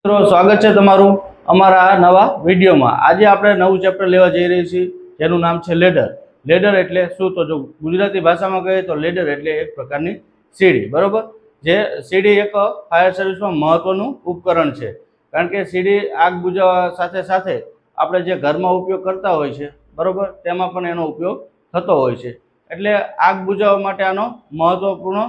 મિત્રો સ્વાગત છે તમારું અમારા આ નવા વિડીયોમાં। આજે આપણે નવું ચેપ્ટર લેવા જઈ રહી છીએ જેનું નામ છે લેડર। લેડર એટલે શું? તો જો ગુજરાતી ભાષામાં કહીએ તો લેડર એટલે એક પ્રકારની સીડી, બરોબર। જે સીડી એક ફાયર સર્વિસમાં મહત્વનું ઉપકરણ છે, કારણ કે સીડી આગ બુઝાવવા સાથે સાથે આપણે જે ઘરમાં ઉપયોગ કરતા હોય છે, બરોબર, તેમાં પણ એનો ઉપયોગ થતો હોય છે। એટલે આગ બુઝાવવા માટે આનો મહત્વપૂર્ણ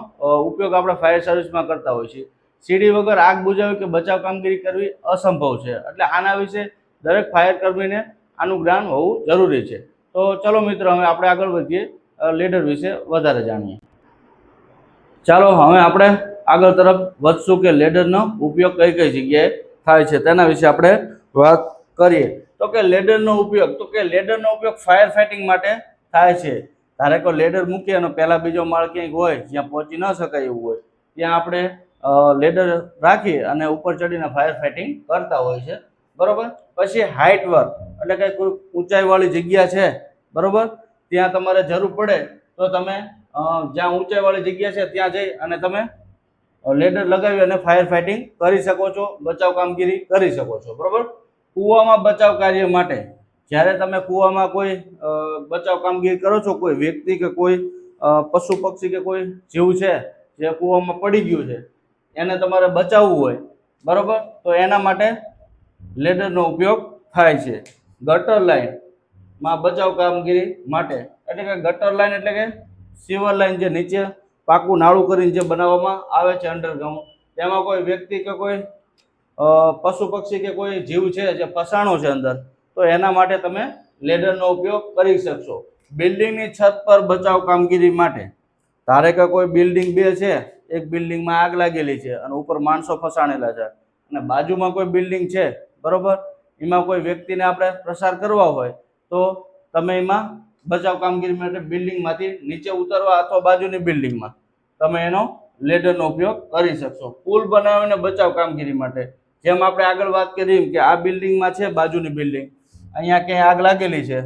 ઉપયોગ આપણે ફાયર સર્વિસમાં કરતા હોય છીએ। સીડી વગર આગ બુઝાવવી કે બચાવ કામગીરી કરવી અસંભવ છે, એટલે આના વિશે દરેક ફાયર કર્મીને આનું જ્ઞાન હોવું જરૂરી છે। તો ચલો મિત્રો, હવે આપણે આગળ વધીએ, લેડર વિશે વધારે જાણીએ। ચાલો હવે આપણે આગળ તરફ વધશું કે લેડરનો ઉપયોગ કઈ કઈ જગ્યાએ થાય છે તેના વિશે આપણે વાત કરીએ। તો કે લેડરનો ઉપયોગ ફાયર ફાઇટિંગ માટે થાય છે। ધારે કોઈ લેડર મૂકીએ અને પહેલા બીજો માળ ક્યાંક હોય જ્યાં પહોંચી ન શકાય એવું હોય, ત્યાં આપણે લેડર રાખી અને ઉપર ચડીને ફાયર ફાઇટિંગ કરતા હોય છે, બરોબર। પછી હાઇટ વર્ક એટલે કે કોઈ ઊંચાઈવાળી જગ્યા છે, બરોબર, ત્યાં તમારે જરૂર પડે તો તમે જ્યાં ઊંચાઈવાળી જગ્યા છે ત્યાં જઈ અને તમે લેડર લગાવી અને ફાયર ફાઇટિંગ કરી શકો છો, બચાવ કામગીરી કરી શકો છો, બરોબર। કૂવામાં બચાવ કાર્ય માટે જ્યારે તમે કૂવામાં કોઈ બચાવ કામગીરી કરો છો, કોઈ વ્યક્તિ કે કોઈ પશુ પક્ષી કે કોઈ જીવ છે જે કૂવામાં પડી ગયું છે, એને તમારે બચાવવું હોય, બરોબર, તો એના માટે લેડરનો ઉપયોગ થાય છે। ગટર લાઇનમાં બચાવ કામગીરી માટે એટલે કે ગટર લાઇન એટલે કે સિવર લાઇન, જે નીચે પાકું નાળું કરીને જે બનાવવામાં આવે છે અંડરગ્રાઉન્ડ, તેમાં કોઈ વ્યક્તિ કે કોઈ પશુ પક્ષી કે કોઈ જીવ છે જે ફસાણો છે અંદર, તો એના માટે તમે લેડરનો ઉપયોગ કરી શકશો। બિલ્ડિંગની છત પર બચાવ કામગીરી માટે ધારે કે કોઈ બિલ્ડિંગ બે છે, એક બિલ્ડિંગમાં આગ લાગેલી છે અને ઉપર માણસો ફસાણેલા છે, અને બાજુમાં કોઈ બિલ્ડિંગ છે, બરોબર, એમાં કોઈ વ્યક્તિને આપણે પ્રસાર કરવા હોય તો તમે એમાં બચાવ કામગીરી માટે બિલ્ડિંગમાંથી નીચે ઉતરવા અથવા બાજુની બિલ્ડિંગમાં તમે એનો લેડરનો ઉપયોગ કરી શકશો। પુલ બનાવીને બચાવ કામગીરી માટે, જેમ આપણે આગળ વાત કરી કે આ બિલ્ડિંગમાં છે બાજુની બિલ્ડિંગ, અહીંયા ક્યાંય આગ લાગેલી છે,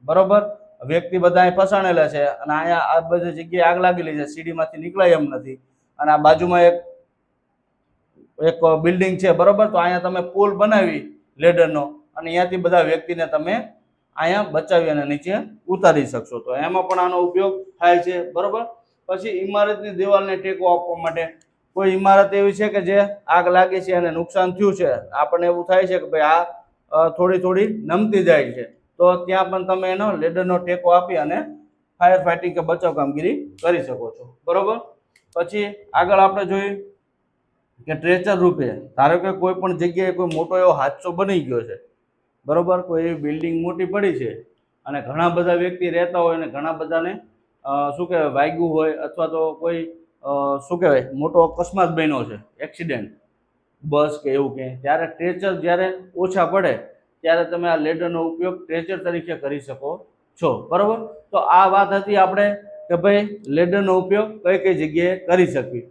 બરોબર, વ્યક્તિ બધા ફસાણેલા છે અને અહીંયા આ બધી જગ્યાએ આગ લાગેલી છે, સીડીમાંથી નીકળાય એમ નથી, અને આ બાજુમાં એક બિલ્ડિંગ છે, બરોબર, તો અહીંયા તમે પુલ બનાવી લેડરનો અને અહીંયાથી બધા વ્યક્તિને તમે અહીંયા બચાવી અને નીચે ઉતારી શકશો, તો એમાં પણ આનો ઉપયોગ થાય છે, બરોબર। પછી ઇમારતની દિવાલને ટેકો આપવા માટે, કોઈ ઇમારત એવી છે કે જે આગ લાગી છે અને નુકસાન થયું છે, આપણને એવું થાય છે કે ભાઈ આ થોડી થોડી નમતી જાય છે, તો ત્યાં પણ તમે એનો લેડરનો ટેકો આપી અને ફાયર ફાઇટિંગ કે બચાવ કામગીરી કરી શકો છો, બરોબર। પછી આગળ આપણે જોઈએ કે ટ્રેચર રૂપે, ધારો કે કોઈ પણ જગ્યાએ કોઈ મોટો એવો હાદસો બની ગયો છે, બરોબર, કોઈ એવી બિલ્ડિંગ મોટી પડી છે અને ઘણા બધા વ્યક્તિ રહેતા હોય અને ઘણા બધાને શું કહેવાય વાગ્યું હોય, અથવા તો કોઈ શું કહેવાય મોટો અકસ્માત બન્યો છે, એક્સિડન્ટ, બસ કે એવું કંઈ, ત્યારે ટ્રેચર જ્યારે ઓછા પડે ત્યારે તમે આ લેડરનો ઉપયોગ ટ્રેચર તરીકે કરી શકો છો, બરોબર। તો આ વાત હતી આપણે કે ભાઈ લેડરનો ઉપયોગ કઈ કઈ જગ્યાએ કરી શકીએ।